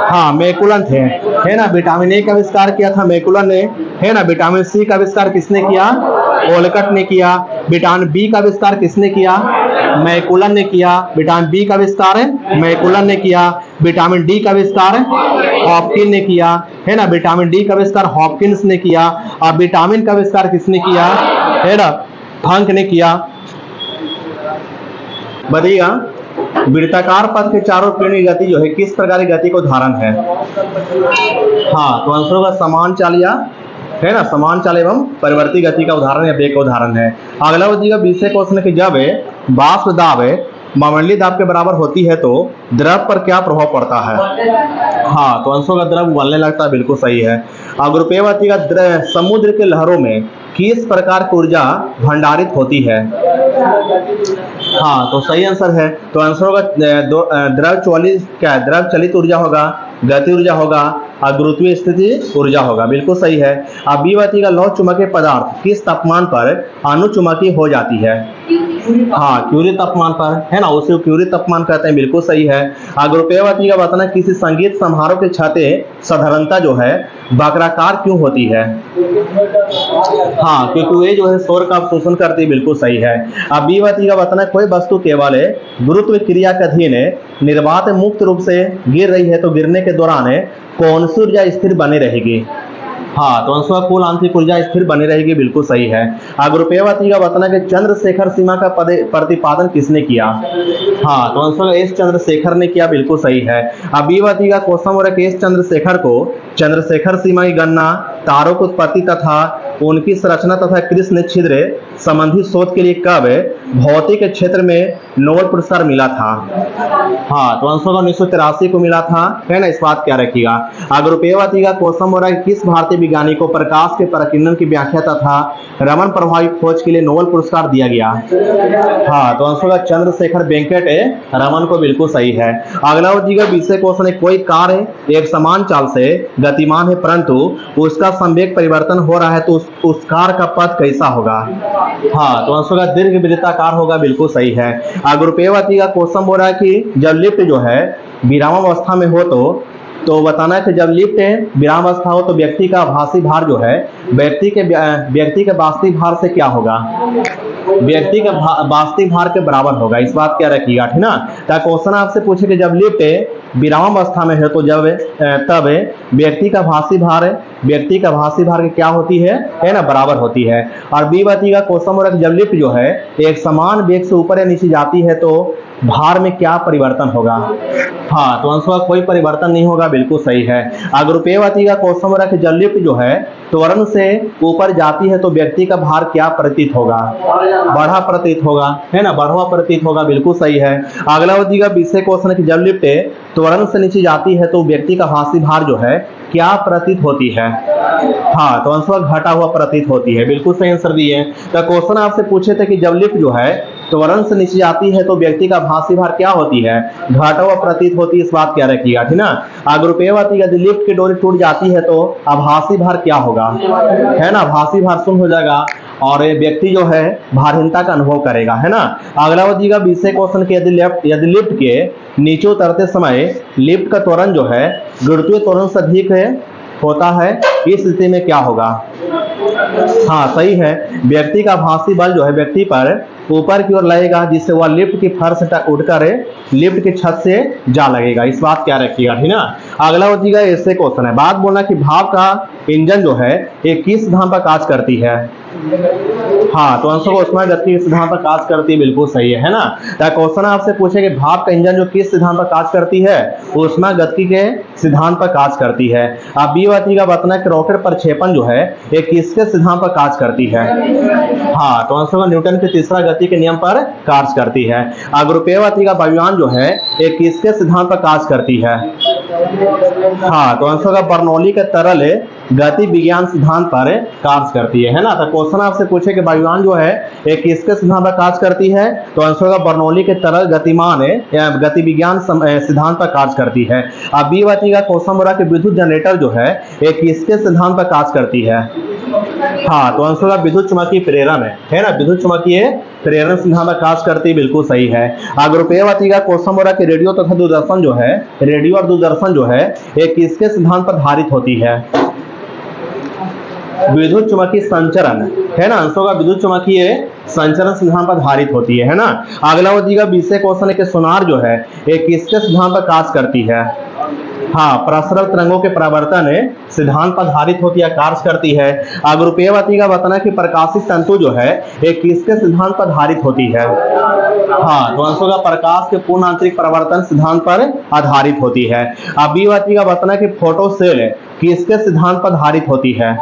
हाँ, मैकुलन थे, है ना। विटामिन ए का आविष्कार किया था मैकुलन ने, है ना। विटामिन सी का आविष्कार किसने किया? ओलकट ने किया। विटामिन बी का आविष्कार किसने किया? मैकुलन ने किया। विटामिन बी का आविष्कार मैकुलन ने किया। विटामिन डी का आविष्कार हॉपकिन ने किया, है ना। विटामिन डी का आविष्कार हॉपकिंस ने किया। और विटामिन का आविष्कार किसने किया? है ना, फंक ने किया। बताइएगा, वृत्ताकार पथ के चारों किरणों की गति जो है किस प्रकार की गति को धारण है? हाँ, तो आंसर होगा समान चालिया, है ना, समान चाल एवं परिवर्ती गति का उदाहरण या वेग का उदाहरण है। अगला बताइएगा, 20 क्वेश्चन की जब वाष्प दाब वायुमंडलीय दाब के बराबर होती है तो द्रव पर क्या प्रभाव पड़ता है? हाँ, तो अंशों का द्रव उबलने लगता है, बिल्कुल सही है। अब रुपये बताइएगा, समुद्र के लहरों में किस प्रकार की ऊर्जा भंडारित होती है? हाँ, तो सही आंसर है। तो आंसर होगा द्रव चलित ऊर्जा होगा, गति ऊर्जा होगा और गुरुत्वीय स्थिति ऊर्जा होगा, बिल्कुल सही है। अब बी बताइएगा, लौह चुंबकीय पदार्थ किस तापमान पर अनुचुंबकीय हो जाती है? हाँ, क्यूरी तापमान पर, है ना, उसे क्यूरी तापमान कहते हैं, बिल्कुल सही है। अगर रुपये बताइएगा, बताना किसी संगीत समारोह की छतें साधारणता जो है वक्राकार क्यों होती है? हाँ, क्योंकि वे जो है शोर का अवशोषण करती है, बिल्कुल सही है। अब बी बताइएगा, बताना कोई वस्तु केवल गुरुत्व क्रिया के अधीन निर्वात मुक्त रूप से गिर रही है तो गिरने के दौरान कौन सी ऊर्जा स्थिर बनी रहेगी? हाँ, तो अंशों का कुल आंतरिक ऊर्जा स्थिर बनी रहेगी, बिल्कुल सही है। अगर रुपये बताइएगा, बताना कि चंद्रशेखर सीमा का प्रतिपादन किसने किया? हाँ, तो अंशों का एस चंद्रशेखर ने किया, बिल्कुल सही है। अब बी बताइएगा, क्वेश्चन हो रहा है, एस चंद्रशेखर को चंद्रशेखर सीमा की गणना, तारों की उत्पत्ति तथा उनकी संरचना तथा कृष्ण छिद्र संबंधी शोध के लिए कब भौतिक क्षेत्र में नोबेल पुरस्कार मिला था? हाँ, तो आंसर 1983 को मिला था, है ना, इस बात क्या रखिएगा। अगर रुपये बताइएगा, क्वेश्चन हो रहा है, किस भारतीय वैज्ञानिक को प्रकाश के परिकिरण की व्याख्या तथा रमन प्रभावी खोज के लिए नोबेल पुरस्कार दिया गया? हाँ, तो आंसर चंद्रशेखर वेंकट रमन को, बिल्कुल सही है। अगला बताइएगा, 20 क्वेश्चन है, कोई कार एक समान चाल से गतिमान है परंतु उसका संवेग परिवर्तन हो रहा है तो उस कार का पथ कैसा होगा? हाँ, तो आंसर का दीर्घ वृत्ताकार होगा, बिल्कुल सही है। अगर रुपये बताइएगा, क्वेश्चन बोल रहा है कि जब लिफ्ट जो है विरामावस्था में हो तो बताना है कि जब लिफ्ट विरामावस्था हो तो व्यक्ति का आभासी भार जो है व्यक्ति के वास्तविक भार से क्या होगा? व्यक्ति का वास्तविक भार के बराबर होगा, इस बात क्या रखिएगा, ठीक ना। तो क्वेश्चन आपसे पूछे कि जब लिफ्ट विरामावस्था में है तो तब व्यक्ति का भासी भार की क्या होती है ना, बराबर होती है। और बी बताइएगा, क्वेश्चन हो रहा है जब लिफ्ट जो है एक समान वेग से ऊपर या नीचे जाती है तो भार में क्या परिवर्तन होगा? हाँ, तो आंसर कोई परिवर्तन नहीं होगा, बिल्कुल सही है। अगर रुपये बताइएगा, क्वेश्चन हो रहा है कि जब लिफ्ट जो है त्वरण से ऊपर जाती है तो व्यक्ति का भार क्या प्रतीत होगा? बढ़ा प्रतीत होगा, है ना, बढ़ा प्रतीत होगा, बिल्कुल सही है। अगला बताइएगा, 20 क्वेश्चन है कि जब लिफ्ट त्वरण से नीचे जाती है तो व्यक्ति का भासी भार जो है क्या प्रतीत होती है? हाँ, तो आंसर घटा हुआ प्रतीत होती है, बिल्कुल सही आंसर दिए। तो क्वेश्चन आपसे पूछे थे कि जब लिफ्ट जो है त्वरण से नीचे जाती है तो व्यक्ति का भासी भार क्या होती है? घटा हुआ प्रतीत होती है, इस बात क्या रखिएगा, ठीक ना। अगर रुपये बताइएगा, यदि लिफ्ट की डोरी टूट जाती है तो आभासी भार क्या होगा? है ना, भासी भार शून्य हो जाएगा और व्यक्ति जो है भारहीनता का अनुभव करेगा, है ना। अगला बताइएगा, 20 क्वेश्चन के यदि लिफ्ट के नीचे उतरते समय लिफ्ट का त्वरण जो है गुरुत्वीय त्वरण से अधिक होता है, इस स्थिति में क्या होगा? हाँ, सही है, व्यक्ति का भासी बल जो है व्यक्ति पर ऊपर की ओर लगेगा जिससे वह लिफ्ट की फर्श उठकर लिफ्ट की छत से जा लगेगा, इस बात क्या रखिएगा, ठीक ना। अगला बताइएगा, ऐसे क्वेश्चन है, बात बोलना कि भाप का इंजन जो है ये किस सिद्धांत पर कार्य करती है? हाँ, तो आंसर को ऊष्मा गति के सिद्धांत पर कार्य करती है, बिल्कुल सही है ना। तो क्वेश्चन आपसे पूछे कि भाप का इंजन जो किस सिद्धांत पर कार्य करती है? ऊष्मा गति के सिद्धांत पर कार्य करती है। अब बी बताइएगा, बताना कि रॉकेट प्रक्षेपण जो है ये किसके सिद्धांत पर कार्य करती है? हाँ, तो आंसर न्यूटन के तीसरा गति के नियम पर कार्य करती है। अगर रुपये बताइएगा, वायुयान जो है ये किसके सिद्धांत पर कार्य करती है? हाँ, तो आंसर का बर्नौली के तरल गति विज्ञान सिद्धांत पर कार्य करती है ना। तो क्वेश्चन आपसे पूछे कि वायुयान जो है एक किसके सिद्धांत पर कार्य करती है? तो आंसर का बर्नौली के तरल गतिमान गति विज्ञान सिद्धांत पर कार्य करती है। अब बी बताइएगा, क्वेश्चन हो रहा है कि विद्युत जनरेटर जो है एक किसके सिद्धांत पर कार्य करती है? हाँ, तो आंसर का विद्युत चुम्बकीय प्रेरण है ना, विद्युत चुम्बकीय प्रेरण सिद्धांत पर कार्य करती, बिल्कुल सही है। अगर रुपये बताइएगा, क्वेश्चन हो रहा है कि रेडियो तथा दूरदर्शन जो है रेडियो और दूरदर्शन जो है एक किसके सिद्धांत पर आधारित होती है? विद्युत चुम्बकीय संचरण, है ना, अंशों का विद्युत चुम्बकीय संचरण सिद्धांत पर आधारित होती है ना। अगला वो दिया 20 क्वेश्चन है कि सोनार जो है एक किसके सिद्धांत पर कार्य करती है। हाँ, प्रसरल तरंगों के परावर्तन सिद्धांत पर आधारित होती है, कार्य करती है। अग्रुपेय का बताना कि प्रकाशित तंतु जो है एक किसके सिद्धांत पर आधारित होती है। हाँ, तो अंशों का प्रकाश के पूर्ण आंतरिक परावर्तन सिद्धांत पर आधारित होती है। अभिवाती का बताना कि फोटो सेल किसके सिद्धांत पर आधारित होती है।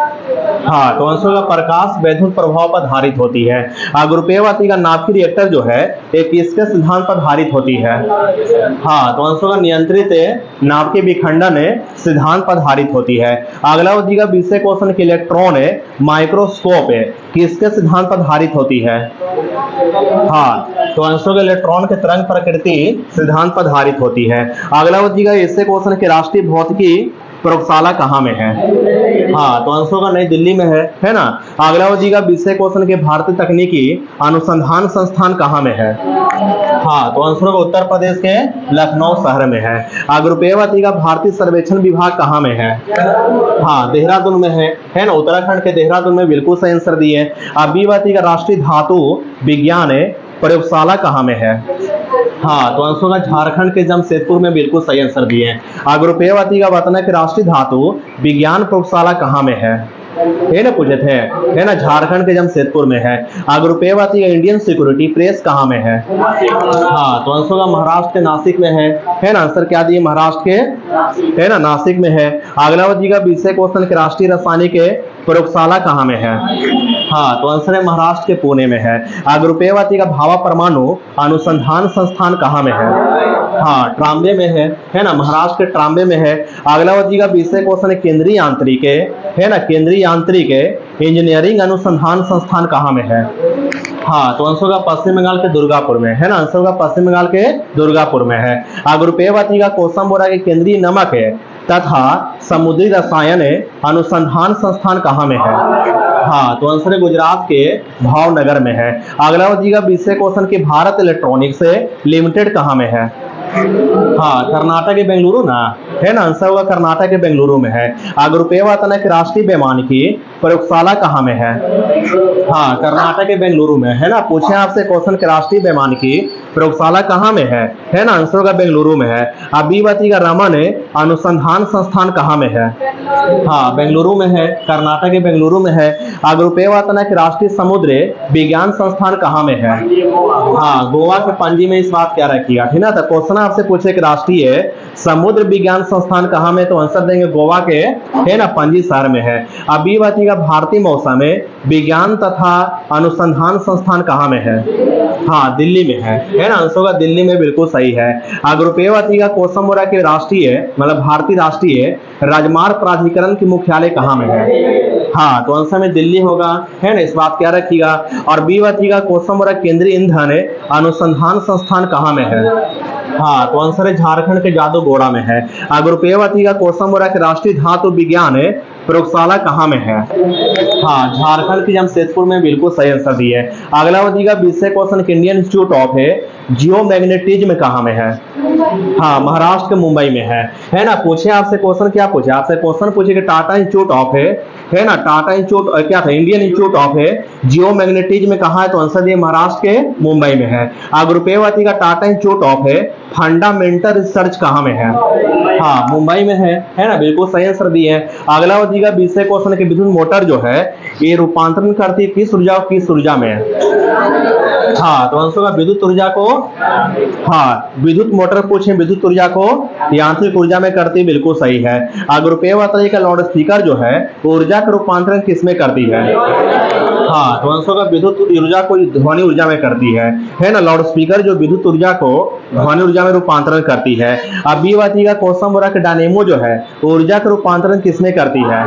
हाँ, तो अंशों का प्रकाश वैद्युत प्रभाव पर आधारित होती है। अग्रुपेयवाती का नाभिक रिएक्टर जो है एक किसके सिद्धांत पर आधारित होती है। हाँ, तो अंशों का नियंत्रित नाभिकीय विखंडन सिद्धांत पर आधारित होती है। अगला वो दिया 20 क्वेश्चन के इलेक्ट्रॉन माइक्रोस्कोप किसके सिद्धांत पर आधारित होती है। हाँ, तो अंशों के इलेक्ट्रॉन के तरंग प्रकृति सिद्धांत पर आधारित होती है। अगला वो दिया ऐसे क्वेश्चन के राष्ट्रीय भौतिकी प्रयोगशाला कहाँ में है। हाँ, तो अंशों का नई दिल्ली में है ना। अगला वो दिया 20 क्वेश्चन के भारतीय तकनीकी अनुसंधान संस्थान कहाँ में है। हाँ, तो अंशों का उत्तर प्रदेश के लखनऊ शहर में है। अग्रुपेयवाती का भारतीय सर्वेक्षण विभाग कहाँ में है। हाँ, देहरादून में है ना, उत्तराखंड के देहरादून में, बिल्कुल सही आंसर दिए। अभिवाती का राष्ट्रीय धातु विज्ञान प्रयोगशाला कहाँ में है। हाँ, तो अंशों का झारखंड के जमशेदपुर में, बिल्कुल सही आंसर दिए। अग्रुपेयवाती का बताना कि राष्ट्रीय धातु विज्ञान प्रयोगशाला कहाँ में है ना, पूछे थे, है ना, झारखंड के जमशेदपुर में है। अग्रुपेयवाती का इंडियन सिक्योरिटी प्रेस कहाँ में है। हाँ, तो अंशों का महाराष्ट्र के नासिक में है ना, आंसर क्या दिए, महाराष्ट्र के, है ना, नासिक में है। अगला वजीका 20 क्वेश्चन के राष्ट्रीय रासायनिक प्रयोगशाला कहाँ में है। हाँ, तो आंसर है महाराष्ट्र के पुणे में है। अग्रुपेयवाती का भाभा परमाणु अनुसंधान संस्थान कहाँ में है। हाँ, ट्राम्बे में है ना, महाराष्ट्र के ट्राम्बे में है। अगला वजीका 20 क्वेश्चन केंद्रीय यांत्रिक, है ना, केंद्रीय यांत्रिक इंजीनियरिंग अनुसंधान संस्थान कहाँ में है। हाँ, तो अंशों का पश्चिम बंगाल के दुर्गापुर में, है ना, अंशों का पश्चिम बंगाल के दुर्गापुर में है। अग्रुपेयवाती का कोसम बोरा के केंद्रीय नमक तथा समुद्री रसायन अनुसंधान संस्थान कहाँ में है। हाँ, तो आंसर गुजरात के भावनगर में है। अगला वजीका 20 क्वेश्चन के भारत इलेक्ट्रॉनिक्स लिमिटेड कहाँ में है। हाँ, कर्नाटक के बेंगलुरु ना, है ना, आंसर होगा कर्नाटक के बेंगलुरु में है। अग्रुपेयवाती की राष्ट्रीय वैमानिकी प्रयोगशाला कहाँ में है। हाँ, कर्नाटक के बेंगलुरु में, है ना, पूछे आपसे क्वेश्चन के राष्ट्रीय वैमानिकी प्रयोगशाला कहाँ में है ना, आंसर का बेंगलुरु में है। अभिवाती का रमन अनुसंधान संस्थान कहाँ में है। हाँ, बेंगलुरु में है, कर्नाटक के बेंगलुरु में है। अग्रुपेयवाती की राष्ट्रीय समुद्र विज्ञान संस्थान कहाँ में है। हाँ, गोवा के पणजी में। इस बात क्या रखिएगा, ठीक ना, तो क्वेश्चन आपसे पूछे कि राष्ट्रीय समुद्र विज्ञान संस्थान कहाँ में, तो आंसर देंगे गोवा के, है ना, पणजी शहर में है। अभिवाती का भारतीय मौसम विज्ञान तथा अनुसंधान संस्थान कहाँ में है। हाँ, दिल्ली में है ना, अंशों का दिल्ली में, बिल्कुल सही है। अग्रुपेयवाती का कोसमोरा के राष्ट्रीय, मतलब भारतीय राष्ट्रीय राजमार्ग प्राधिकरण की मुख्यालय कहाँ में है। हाँ, तो आंसर में दिल्ली होगा, है ना, इस बात क्या रखिएगा। और बीवाती का कोसमोरा केंद्रीय ईंधन अनुसंधान संस्थान कहाँ में है। हाँ, तो आंसर है झारखंड के जादूगोड़ा में है। अग्रुपेयवाती का कोसमोरा के राष्ट्रीय धातु विज्ञान प्रयोगशाला कहाँ में है। हाँ, झारखंड के जमशेदपुर में, बिल्कुल सही आंसर दिए। अगला वजीका 20 क्वेश्चन के इंडियन इंस्टीट्यूट ऑफ जियोमैग्नेटिज्म कहाँ में है। हाँ, महाराष्ट्र के मुंबई में है ना। पूछे आपसे क्वेश्चन, क्या पूछे आपसे क्वेश्चन, पूछे कि टाटा इंस्टीट्यूट ऑफ है ना, टाटा इंस्टीट्यूट क्या था, इंडियन इंस्टीट्यूट ऑफ जियोमैग्नेटिज्म कहाँ है, तो आंसर दिए महाराष्ट्र के मुंबई में है। अग्रुपेयवाती का Tata institute of fundamental research कहाँ में है। हाँ, मुंबई में है ना, बिल्कुल सही आंसर दिए। अगला वजीका 20 क्वेश्चन के विद्युत मोटर जो है ये रूपांतरण करती है किस ऊर्जा और किस ऊर्जा में। हाँ, तो अंशों का विद्युत ऊर्जा को, हाँ, विद्युत मोटर पूछे विद्युत ऊर्जा को यांत्रिक ऊर्जा में करती, बिल्कुल सही है। अग्रुपेयवाती का लाउड स्पीकर जो है ऊर्जा का रूपांतरण किसमें करती है। हाँ, तो अंशों का विद्युत ऊर्जा को ध्वनि ऊर्जा में करती है ना, लाउड स्पीकर जो विद्युत ऊर्जा को ध्वनि ऊर्जा में रूपांतरण करती है। अभिवाती का कोसमोरा के डायनेमो जो है ऊर्जा का रूपांतरण किसमें करती है।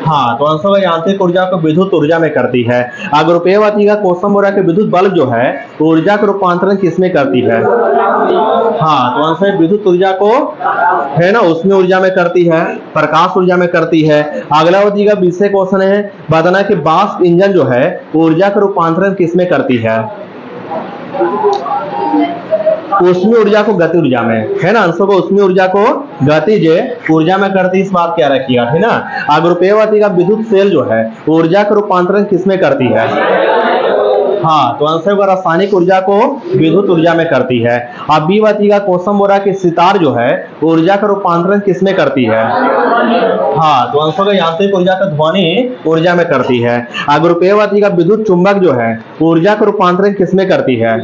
हाँ, तो अंशों का यांत्रिक ऊर्जा को विद्युत ऊर्जा में करती है। अग्रुपेयवाती का कोसमोरा के विद्युत बल्ब जो है ऊर्जा का रूपांतरण किसमें करती है। हाँ, तो अंश विद्युत ऊर्जा को, है ना, उसमें ऊर्जा में करती है, प्रकाश ऊर्जा में करती है। अगला वजीका 20 क्वेश्चन है, बताना कि वाष्प इंजन जो है ऊर्जा का रूपांतरण किसमें करती है। ऊष्मीय ऊर्जा को गति ऊर्जा में, है ना। आंसर को ऊष्मीय ऊर्जा को गतिज ऊर्जा में करती, इस बात क्या रखिएगा, है ना। अग्रुपेयवती का विद्युत सेल जो है ऊर्जा का रूपांतरण किसमें करती है? हाँ, तो आंसर होगा रासायनिक ऊर्जा को विद्युत ऊर्जा में करती है। अब बी बतिका कोसम बोरा की सितार जो है ऊर्जा का रूपांतरण किसमें करती है? हाँ, तो आंसर होगा यांत्रिक ऊर्जा का ध्वनि ऊर्जा में करती है। अग्रुपेयवती का विद्युत चुंबक जो है ऊर्जा का रूपांतरण किसमें करती है?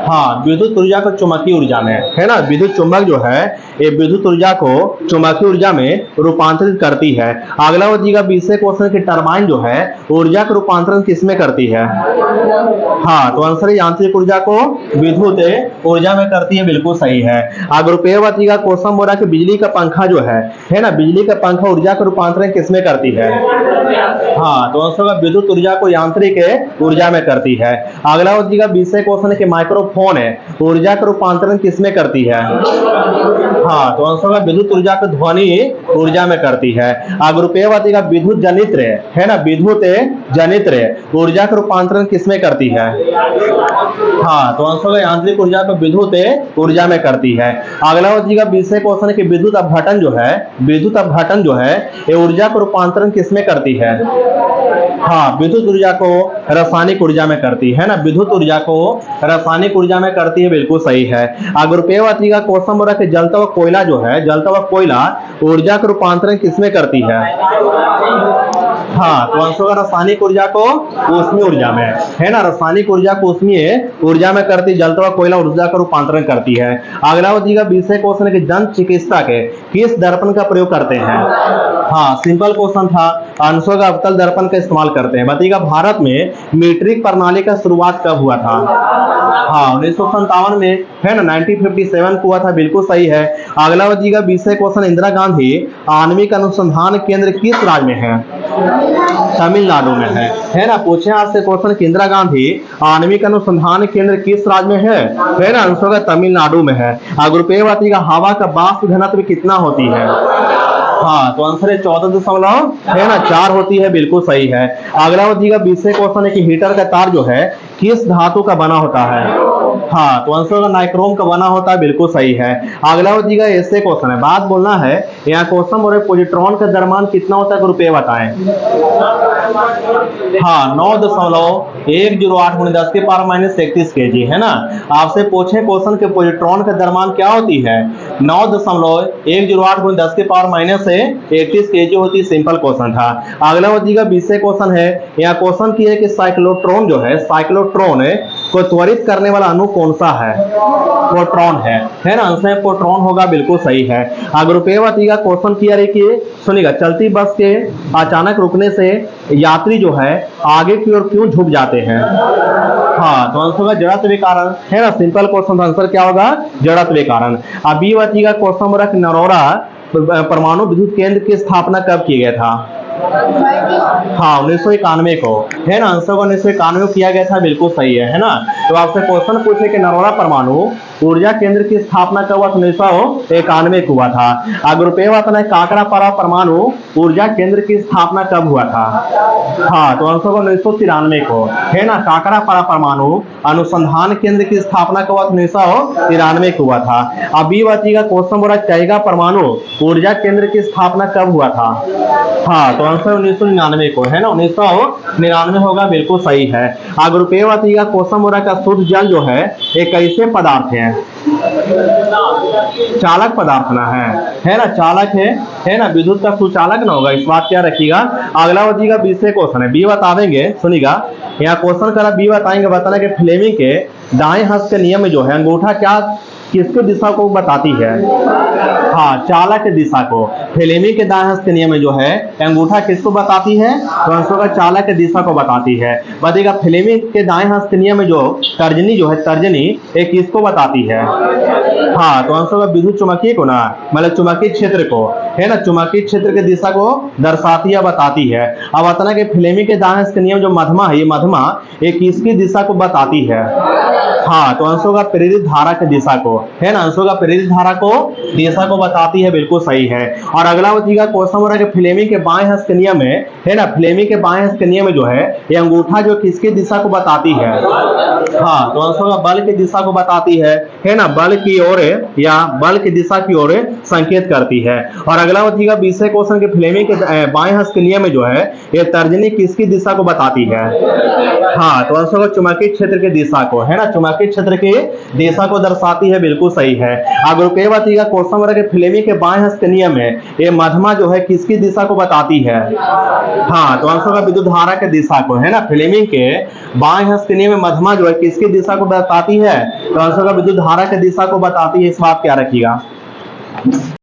हाँ, विद्युत ऊर्जा को चुंबकीय ऊर्जा में, है ना। विद्युत चुंबक जो है ये विद्युत ऊर्जा को चुंबकीय ऊर्जा में रूपांतरित करती है। अगला बतिका 20 क्वेश्चन की टरबाइन जो है ऊर्जा का रूपांतरण किसमें करती है? हाँ, तो आंसर यांत्रिक ऊर्जा को विद्युत ऊर्जा में करती है, बिल्कुल सही है। अग्रुपेयवती का कोसम बोरा की बिजली का पंखा जो है ना, बिजली का पंखा ऊर्जा का रूपांतरण किसमें करती है? हाँ, तो आंसर होगा विद्युत ऊर्जा को यांत्रिक ऊर्जा में करती है। अगला बतिका 20 क्वेश्चन के माइक्रोफोन है ऊर्जा का रूपांतरण किसमें करती है? हाँ, तो आंसर होगा विद्युत ऊर्जा को ध्वनि ऊर्जा में करती है। अग्रुपेयवती का विद्युत जनित्र है ना, विद्युत जनित्र ऊर्जा का रूपांतरण किसमें करती है? हाँ, तो आंसर होगा यांत्रिक ऊर्जा को विद्युत ऊर्जा में करती है। अगला बतिका 20 क्वेश्चन के विद्युत अपघटन जो है ये ऊर्जा का रूपांतरण किसमें करती है? हाँ, विद्युत ऊर्जा को रासायनिक ऊर्जा में करती है ना, विद्युत ऊर्जा को रासायनिक ऊर्जा में करती है, बिल्कुल सही है। अग्रुपेयवती का कोसम बोरा के जलता हुआ कोयला जो है, जलता हुआ कोयला ऊर्जा का रूपांतरण किसमें करती है? हाँ, तो आंसर होगा रासायनिक ऊर्जा को ऊष्मीय ऊर्जा में, है ना। रासायनिक ऊर्जा को ऊष्मीय ऊर्जा में करती, जलता हुआ कोयला ऊर्जा का रूपांतरण करती है। अगला बतिका 20 क्वेश्चन के दंत चिकित्सा के किस दर्पण का प्रयोग करते हैं? हाँ, सिंपल क्वेश्चन था। आंसर का अवतल दर्पण का इस्तेमाल करते हैं। बतिका भारत में मीट्रिक प्रणाली का शुरुआत कब हुआ था? हाँ, 1957 में, है ना, 1957 को हुआ था, बिल्कुल सही है। अगला बतिका 20 क्वेश्चन इंदिरा गांधी आणविक अनुसंधान केंद्र किस राज्य में है? तमिलनाडु में है ना। पूछे आपसे क्वेश्चन कि इंदिरा गांधी आणविक अनुसंधान केंद्र किस राज्य में है ना। आंसर होगा तमिलनाडु में है। अग्रुपेयवती का हवा का वाष्प घनत्व कितना होती है? हाँ, तो आंसर है 14.4 होती है, बिल्कुल सही है। अगला बतिका 20 क्वेश्चन है कि हीटर का तार जो है किस धातु का बना होता है? हाँ, तो आंसर होगा नाइक्रोम का बना होता है, बिल्कुल सही है। अगला बतिका ऐसे क्वेश्चन है, बात बोलना है। यहाँ क्वेश्चन और पॉजिट्रॉन का द्रव्यमान कितना होता है? रुपये बताएं। हाँ, 9.108 × 10⁻³ kg, है ना। आपसे पूछे क्वेश्चन के पॉजिट्रॉन का द्रव्यमान क्या होती है? 9.108 × 10⁻31 kg होती, सिंपल क्वेश्चन था। अगला बतिका 20 क्वेश्चन है। यहाँ क्वेश्चन की है कि साइक्लोट्रॉन जो है, साइक्लोट्रॉन को त्वरित करने वाला अणु कौन सा है? प्रोटॉन है ना। आंसर प्रोटॉन होगा, बिल्कुल सही है। अग्रुपेयवती का क्वेश्चन किया है कि सुनिएगा, चलती बस के अचानक रुकने से यात्री जो है आगे की ओर क्यों झुक जाते हैं? हाँ, तो आंसर होगा जड़त्व के कारण, है ना। सिंपल क्वेश्चन, आंसर क्या होगा? जड़त्व के कारण। अभी बची का क्वेश्चन रख नरोरा परमाणु विद्युत केंद्र की स्थापना कब की गया था? हाँ, 1991 को, है ना। आंसर को 1991 किया गया था, बिल्कुल सही है ना। तो आपसे क्वेश्चन पूछे कि नरोरा परमाणु ऊर्जा केंद्र की स्थापना कब हुआ? 1991 को हुआ था। अग्रुपेयवती ने काकरापारा परमाणु ऊर्जा केंद्र की स्थापना कब हुआ था? हाँ, तो आंसर को 1993 को, है ना। काकरापारा परमाणु अनुसंधान केंद्र की स्थापना कब हुआ? 1993 को हुआ था। अभी बची का क्वेश्चन बोला कैगा परमाणु ऊर्जा केंद्र की स्थापना कब हुआ था? हाँ, तो आंसर 1999 को, है ना। 1999 होगा, बिल्कुल सही है। अग्रुपेयवती का क्वेश्चन बोला का शुद्ध जल जो है एक ऐसे पदार्थ है, चालक पदार्थ ना है ना, चालक है ना, विद्युत का सुचालक ना होगा, इस बात क्या रखिएगा। अगला बतिका 20 क्वेश्चन है, बी बता देंगे, सुनिएगा। यहाँ क्वेश्चन करा, बी बताएंगे, बताना कि फ्लेमिंग के दाएं हस्त के नियम में जो है अंगूठा क्या किसकी दिशा को बताती है? हाँ, चालक की दिशा को। फ्लेमिंग के दाएं हस्त के नियम में जो है अंगूठा किसको बताती है? तो आंसर होगा चालक की दिशा को बताती है। बताइएगा फ्लेमिंग के दाएं हस्त के नियम में जो तर्जनी जो है, तर्जनी एक किसको बताती है? हाँ, तो आंसर होगा विद्युत चुंबकीय को ना, मतलब चुंबकीय क्षेत्र को, है ना। चुंबकीय क्षेत्र की दिशा को दर्शाती है, बताती है। अब बताना कि फ्लेमिंग के दाएं हस्त के नियम जो मध्यमा है, ये मध्यमा एक किसकी दिशा को बताती है? हाँ, तो अंशों का प्रेरित धारा की दिशा को, है ना, अंशों का प्रेरित धारा को दिशा को बताती है, बिल्कुल सही है। और अगला बताइएगा क्वेश्चन हो रहा है कि फ्लेमिंग के बाएं हस्त के नियम में, है ना, फ्लेमिंग के बाएं हस्त के नियम में जो है ये अंगूठा जो किसकी दिशा को बताती है? हाँ, तो अंशों का बल की दिशा को बताती है ना, बल की ओर या बल की दिशा की ओर संकेत करती है। और अगला बताइएगा 20वें क्वेश्चन के फ्लेमिंग के बाएं हस्त के नियम में जो है ये तर्जनी किसकी दिशा को बताती है? हाँ, तो अंशों का चुंबकीय क्षेत्र की दिशा को, है ना, चुंबकीय क्षेत्र की दिशा को दर्शाती है, बिल्कुल सही है। अगर रुपये बताइएगा क्वेश्चन हो रहा है कि फ्लेमिंग के बाएं हस्त के नियम में ये मध्यमा जो है किसकी दिशा को बताती है? हाँ, तो अंशों का विद्युत धारा की दिशा को, है ना, फ्लेमिंग के बाएं हस्त के नियम में मध्यमा जो है किसकी दिशा को बताती है? तो अंशों का विद्युत धारा की दिशा को बताती है, इस बात क्या रखिएगा।